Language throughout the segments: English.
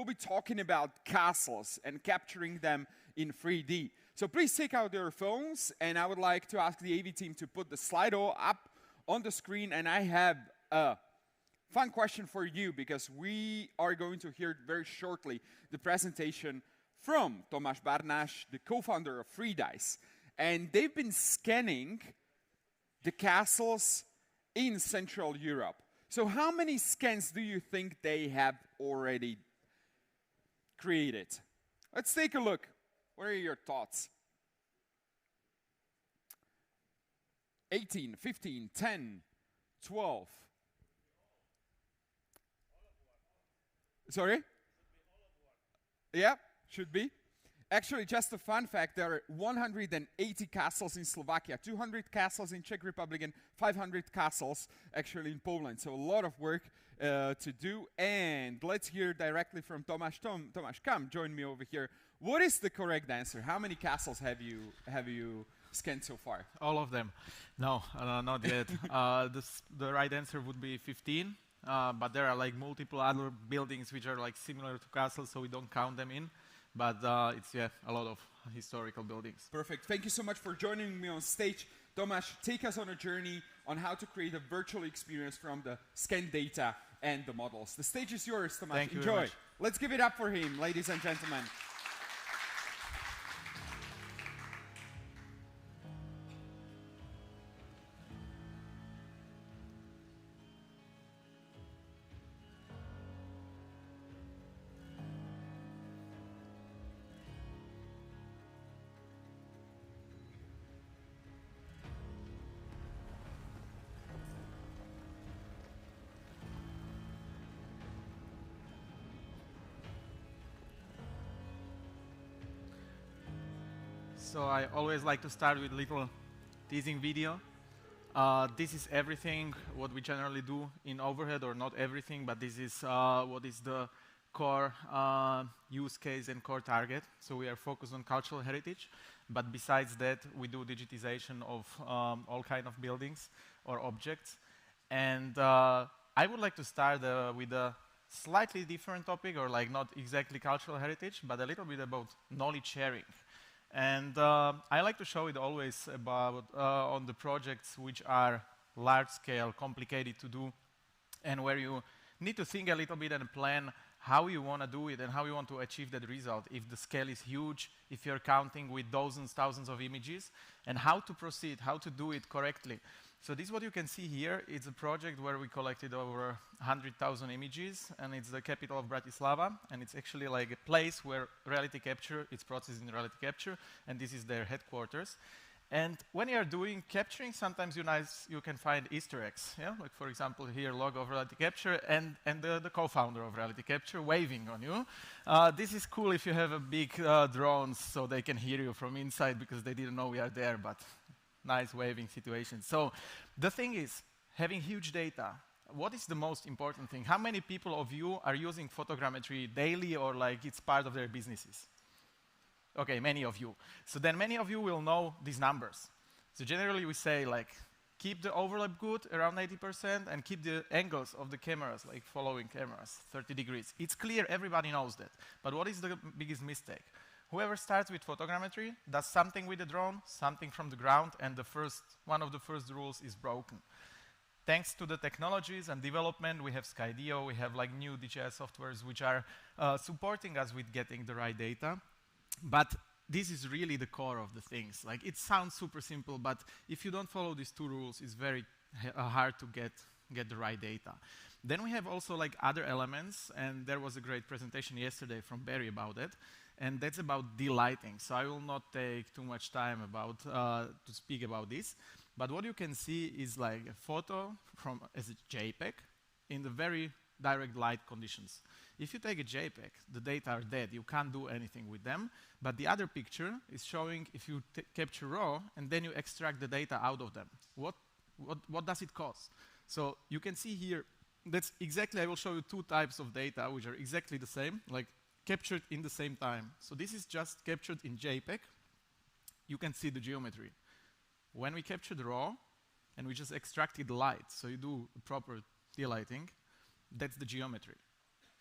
We'll be talking about castles and capturing them in 3D. So please take out your phones, and I would like to ask the AV team to put the Slido up on the screen. And I have a fun question for you, because we are going to hear very shortly the presentation from Tomas Barnaš, the co-founder of 3Dice. And they've been scanning the castles in Central Europe. So how many scans do you think they have already created? Let's take a look. What are your thoughts? 18, 15, 10, 12. Sorry? Yeah, should be. Actually, just a fun fact, there are 180 castles in Slovakia, 200 castles in Czech Republic, and 500 castles actually in Poland. So a lot of work to do. And let's hear directly from Tomas. Tomas, come join me over here. What is the correct answer? How many castles have you scanned so far? All of them. No, not yet. The right answer would be 15. But there are like multiple other buildings which are like similar to castles, so we don't count them in. But it's a lot of historical buildings. Perfect. Thank you so much for joining me on stage. Tomas, take us on a journey on how to create a virtual experience from the scan data and the models. The stage is yours, Tomas. Thank you Enjoy. very much. Let's give it up for him, ladies and gentlemen. So I always like to start with a little teasing video. This is everything what we generally do in overhead, or not everything, but this is what is the core use case and core target. So we are focused on cultural heritage, but besides that, we do digitization of all kind of buildings or objects. And I would like to start with a slightly different topic, or like not exactly cultural heritage, but a little bit about knowledge sharing. And I like to show it always about on the projects which are large scale, complicated to do, and where you need to think a little bit and plan how you want to do it and how you want to achieve that result. If the scale is huge, if you're counting with dozens, thousands of images, and how to proceed, how to do it correctly. So this is what you can see here. It's a project where we collected over 100,000 images, and it's the capital of Bratislava, and it's actually like a place where RealityCapture, it's processed in RealityCapture, and this is their headquarters. And when you are doing capturing, sometimes you can find Easter eggs. Yeah? Like for example, here logo of RealityCapture and the co-founder of RealityCapture waving on you. This is cool if you have a big drones, so they can hear you from inside because they didn't know we are there, but nice waving situation. So the thing is, having huge data, what is the most important thing? How many people of you are using photogrammetry daily, or like it's part of their businesses? Okay, many of you. So then many of you will know these numbers. So generally we say like, keep the overlap good, around 80%, and keep the angles of the cameras, like following cameras, 30 degrees. It's clear, everybody knows that. But what is the biggest mistake? Whoever starts with photogrammetry does something with the drone, something from the ground, and one of the first rules is broken. Thanks to the technologies and development, we have Skydio, we have like new DJI softwares which are supporting us with getting the right data. But this is really the core of the things. Like, it sounds super simple, but if you don't follow these two rules, it's very hard to get the right data. Then we have also like other elements, and there was a great presentation yesterday from Barry about it, and that's about delighting. So I will not take too much time to speak about this, but what you can see is like a photo as a JPEG in the very direct light conditions. If you take a JPEG, the data are dead. You can't do anything with them. But the other picture is showing if you capture raw and then you extract the data out of them. What does it cost? So you can see here, that's exactly, I will show you two types of data which are exactly the same, like captured in the same time. So this is just captured in JPEG. You can see the geometry. When we captured raw and we just extracted light, so you do proper delighting, that's the geometry.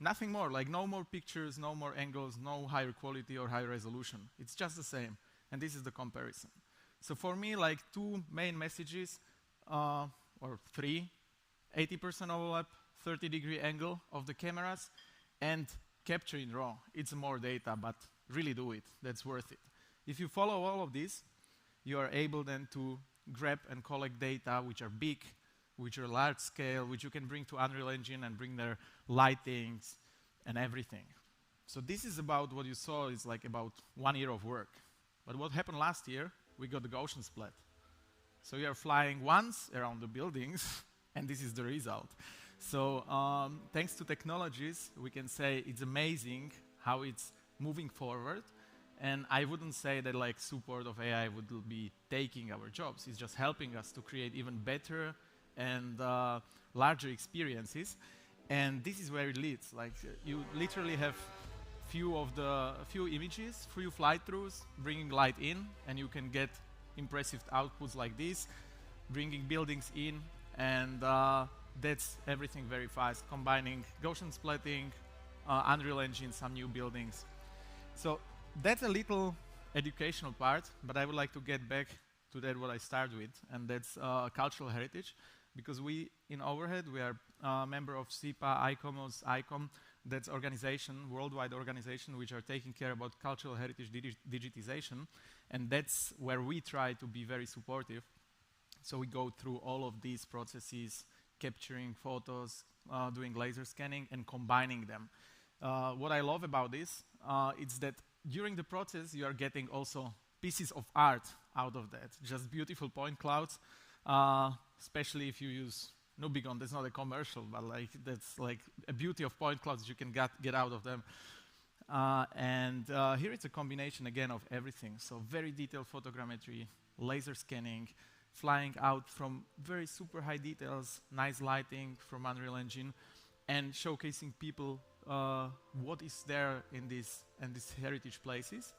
nothing more, like no more pictures, no more angles, no higher quality or higher resolution. It's just the same, and this is the comparison. So for me, like two main messages, or three, 80% overlap, 30-degree angle of the cameras, and capture in RAW. It's more data, but really do it. That's worth it. If you follow all of this, you are able then to grab and collect data which are big, which are large scale, which you can bring to Unreal Engine and bring their lightings and everything. So this is about what you saw is like about 1 year of work. But what happened last year, we got the Gaussian splat. So we are flying once around the buildings, and this is the result. So thanks to technologies, we can say it's amazing how it's moving forward. And I wouldn't say that like support of AI would be taking our jobs. It's just helping us to create even better and larger experiences. And this is where it leads. Like you literally have few images, few fly-throughs, bringing light in, and you can get impressive outputs like this, bringing buildings in, and that's everything very fast, combining Gaussian splatting, Unreal Engine, some new buildings. So that's a little educational part, but I would like to get back to that what I started with, and that's cultural heritage, because we in Overhead, we are a member of SIPA, ICOMOS, ICOM, that's organization, worldwide organization, which are taking care about cultural heritage digitization, and that's where we try to be very supportive. So we go through all of these processes, capturing photos, doing laser scanning, and combining them. What I love about this is that during the process, you are getting also pieces of art out of that, just beautiful point clouds, especially if you use Nubigon. That's not a commercial, but like that's like a beauty of point clouds you can get out of them. And here it's a combination again of everything. So very detailed photogrammetry, laser scanning, flying out from very super high details, nice lighting from Unreal Engine, and showcasing people what is there in these heritage places.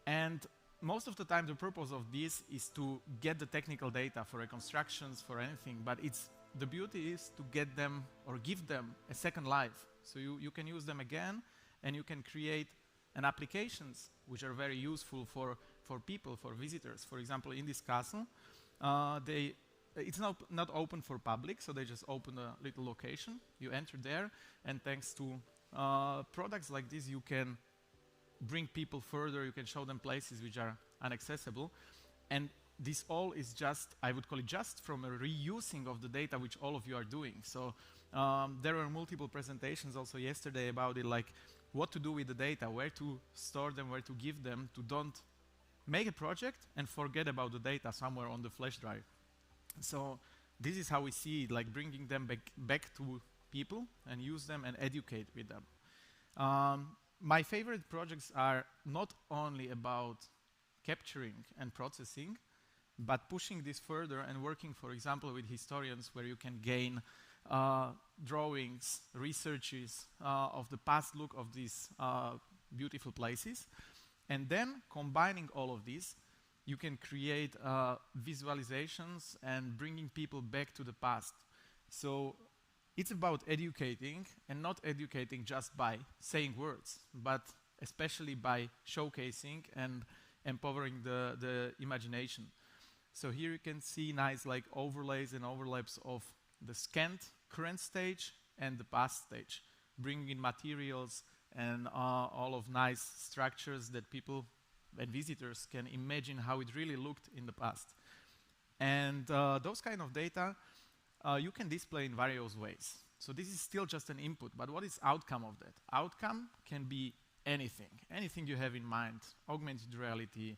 And most of the time, the purpose of this is to get the technical data for reconstructions, for anything, but the beauty is to get them or give them a second life. So you can use them again, and you can create applications which are very useful for people, for visitors. For example, in this castle, it's not open for public, so they just open a little location. You enter there, and thanks to products like this, you can bring people further, you can show them places which are inaccessible. And this all is just, I would call it just from a reusing of the data which all of you are doing. So there were multiple presentations also yesterday about it, like what to do with the data, where to store them, where to give them, to don't make a project and forget about the data somewhere on the flash drive. So this is how we see it, like bringing them back to people and use them and educate with them. My favorite projects are not only about capturing and processing, but pushing this further and working, for example, with historians where you can gain drawings, researches of the past look of these beautiful places. And then combining all of these, you can create visualizations and bringing people back to the past. So it's about educating, and not educating just by saying words, but especially by showcasing and empowering the imagination. So here you can see nice like overlays and overlaps of the scanned current stage and the past stage, bringing in materials and all of nice structures that people and visitors can imagine how it really looked in the past. And those kind of data you can display in various ways. So this is still just an input, but what is outcome of that? Outcome can be anything you have in mind, augmented reality,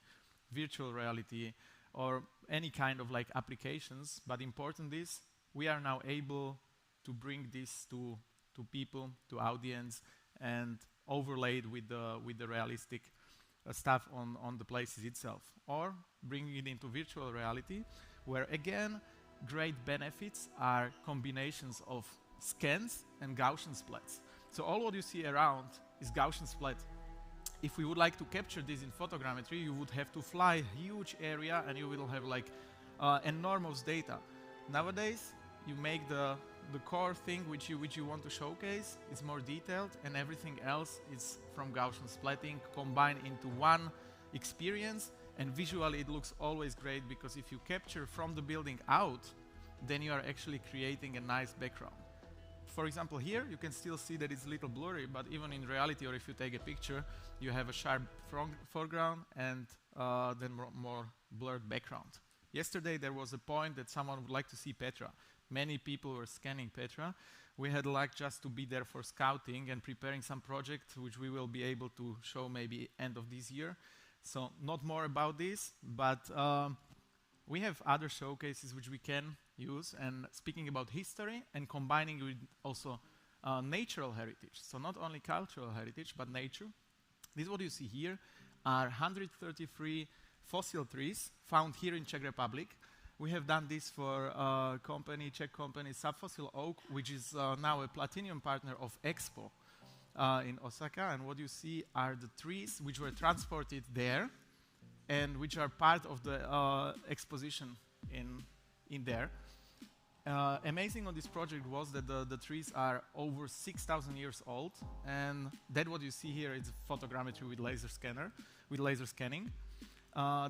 virtual reality, or any kind of like applications. But important is we are now able to bring this to people, to audience, and overlay it with the realistic stuff on the places itself, or bringing it into virtual reality, where again great benefits are combinations of scans and Gaussian splats. So all what you see around is Gaussian splat. If we would like to capture this in photogrammetry, you would have to fly a huge area and you will have like enormous data. Nowadays, you make the the core thing which you want to showcase is more detailed, and everything else is from Gaussian splatting combined into one experience. And visually it looks always great, because if you capture from the building out, then you are actually creating a nice background. For example, here you can still see that it's a little blurry, but even in reality, or if you take a picture, you have a sharp foreground and then more blurred background. Yesterday there was a point that someone would like to see Petra. Many people were scanning Petra. We had luck just to be there for scouting and preparing some project which we will be able to show maybe end of this year. So not more about this, but we have other showcases which we can use. And speaking about history and combining with also natural heritage, so not only cultural heritage, but nature. This is what you see here are 133 fossil trees found here in Czech Republic. We have done this for a company, Czech company, Subfossil Oak, which is now a platinum partner of Expo in Osaka. And what you see are the trees which were transported there and which are part of the exposition in there. Amazing on this project was that the trees are over 6,000 years old, and that what you see here is photogrammetry with laser scanning.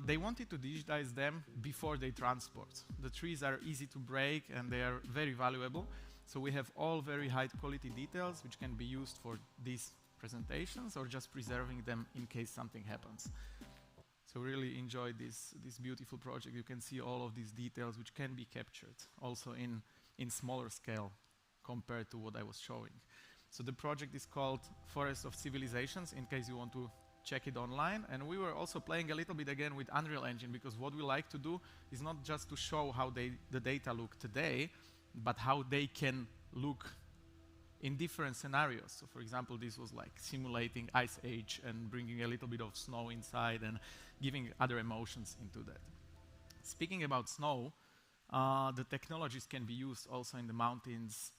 They wanted to digitize them before they transport. The trees are easy to break and they are very valuable. So we have all very high quality details which can be used for these presentations or just preserving them in case something happens. So really enjoy this beautiful project. You can see all of these details which can be captured also in smaller scale compared to what I was showing. So the project is called Forest of Civilizations, in case you want to check it online. And we were also playing a little bit again with Unreal Engine, because what we like to do is not just to show how the data look today, but how they can look in different scenarios. So for example, this was like simulating ice age and bringing a little bit of snow inside and giving other emotions into that. Speaking about snow, the technologies can be used also in the mountains.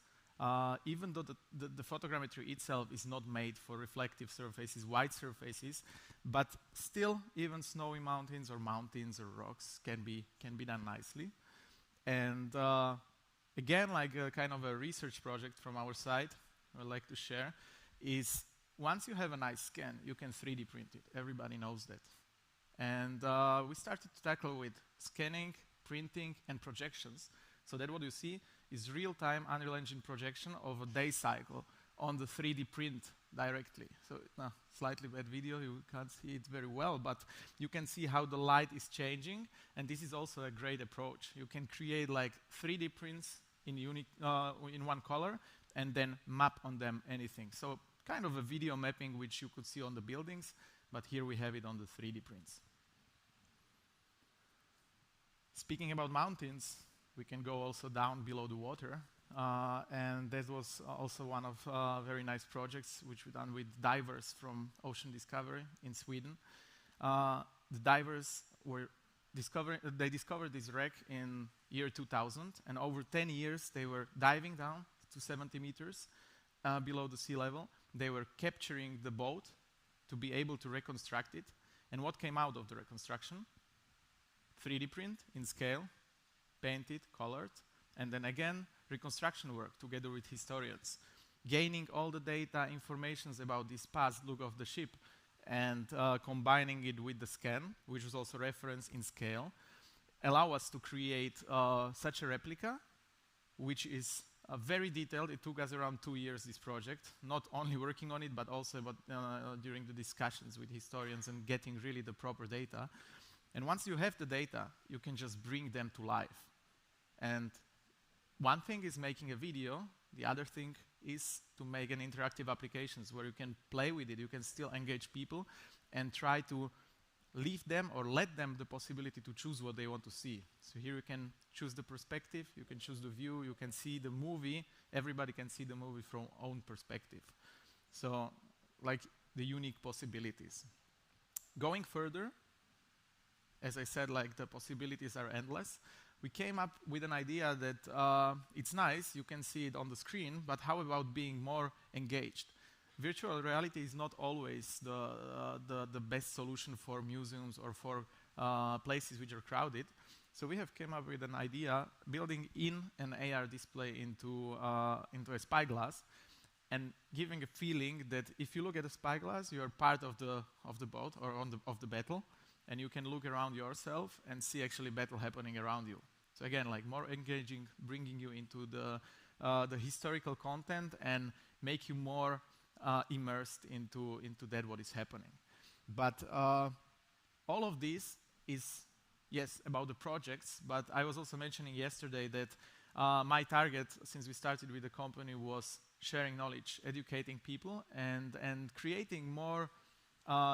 Even though the photogrammetry itself is not made for reflective surfaces, white surfaces, but still even snowy mountains or rocks can be done nicely. And again, like a kind of a research project from our side, I would like to share, is once you have a nice scan, you can 3D print it. Everybody knows that. And we started to tackle with scanning, printing, and projections. So that what you see is real-time Unreal Engine projection of a day cycle on the 3D print directly. So slightly bad video, you can't see it very well, but you can see how the light is changing, and this is also a great approach. You can create like 3D prints in one color and then map on them anything. So kind of a video mapping which you could see on the buildings, but here we have it on the 3D prints. Speaking about mountains, we can go also down below the water. And that was also one of very nice projects which we done with divers from Ocean Discovery in Sweden. The divers they discovered this wreck in year 2000, and over 10 years they were diving down to 70 meters below the sea level. They were capturing the boat to be able to reconstruct it. And what came out of the reconstruction? 3D print in scale, painted, colored, and then again reconstruction work together with historians, gaining all the data, informations about this past look of the ship, and combining it with the scan, which was also referenced in scale, allow us to create such a replica, which is very detailed. It took us around 2 years, this project, not only working on it, but also during the discussions with historians and getting really the proper data. And once you have the data, you can just bring them to life. And one thing is making a video, the other thing is to make an interactive applications where you can play with it, you can still engage people and try to leave them or let them the possibility to choose what they want to see. So here you can choose the perspective, you can choose the view, you can see the movie, everybody can see the movie from own perspective. So like the unique possibilities. Going further, as I said, like the possibilities are endless. We came up with an idea that it's nice, you can see it on the screen, but how about being more engaged? Virtual reality is not always the best solution for museums or for places which are crowded. So we have came up with an idea, building in an AR display into a spyglass, and giving a feeling that if you look at a spyglass, you are part of the boat or of the battle, and you can look around yourself and see actually battle happening around you. So again, like more engaging, bringing you into the historical content and make you more immersed into that what is happening. But all of this is, yes, about the projects, but I was also mentioning yesterday that my target, since we started with the company, was sharing knowledge, educating people, and creating more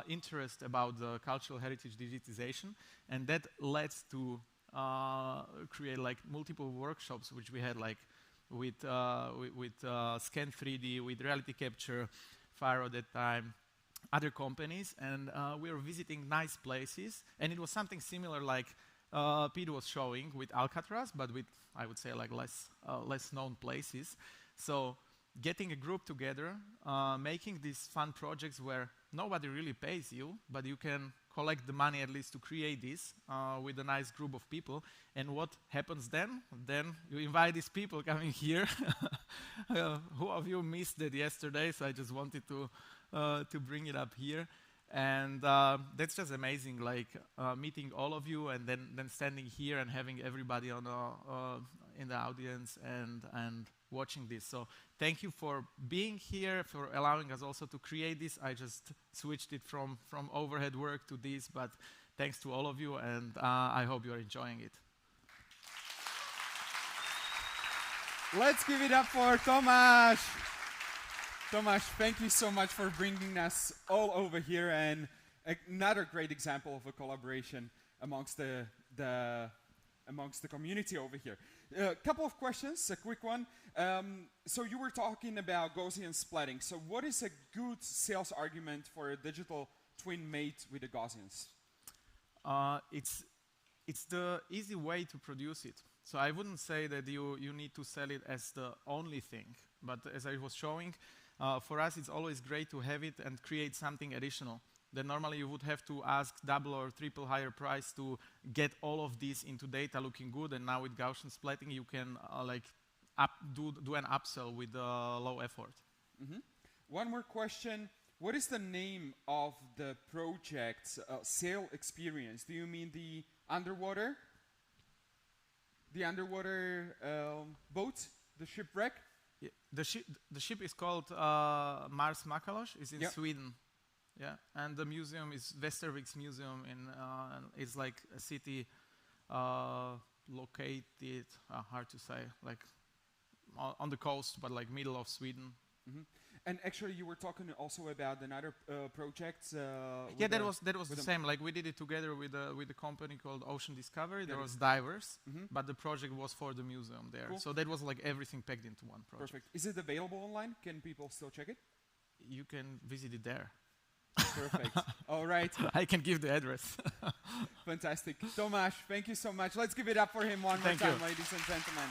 interest about the cultural heritage digitization, and that led to create like multiple workshops, which we had like with Scan3D, with RealityCapture, Faro at that time, other companies, and we were visiting nice places, and it was something similar like Pete was showing with Alcatraz, but with, I would say, like less known places. So getting a group together, making these fun projects where nobody really pays you, but you can collect the money at least to create this with a nice group of people. And what happens then? Then you invite these people coming here. Who of you missed it yesterday? So I just wanted to bring it up here. And that's just amazing, like meeting all of you and then standing here and having everybody on in the audience and watching this. So thank you for being here, for allowing us also to create this. I just switched it from overhead work to this, but thanks to all of you, and I hope you're enjoying it. Let's give it up for Tomas. Tomas, thank you so much for bringing us all over here, and another great example of a collaboration amongst the community over here. A couple of questions, a quick one. So you were talking about Gaussian splatting. So what is a good sales argument for a digital twin made with the Gaussians? It's the easy way to produce it. So I wouldn't say that you need to sell it as the only thing, but as I was showing, for us it's always great to have it and create something additional. Then normally you would have to ask double or triple higher price to get all of this into data looking good, and now with Gaussian splatting you can do an upsell with low effort. Mm-hmm. One more question. What is the name of the project sail experience? Do you mean the underwater? The underwater boat? The shipwreck? Yeah, the ship is called Mars Makalosh. It's in Sweden. Yeah, and the museum is Västerviks Museum. It's like a city located, hard to say, like on the coast, but like middle of Sweden. Mm-hmm. And actually, you were talking also about another project. Yeah, that was the same. Like we did it together with a company called Ocean Discovery. There was divers, but the project was for the museum there. Cool. So that was like everything packed into one project. Perfect. Is it available online? Can people still check it? You can visit it there. Perfect. All right. I can give the address. Fantastic. Tomas, thank you so much. Let's give it up for him one more time, ladies and gentlemen.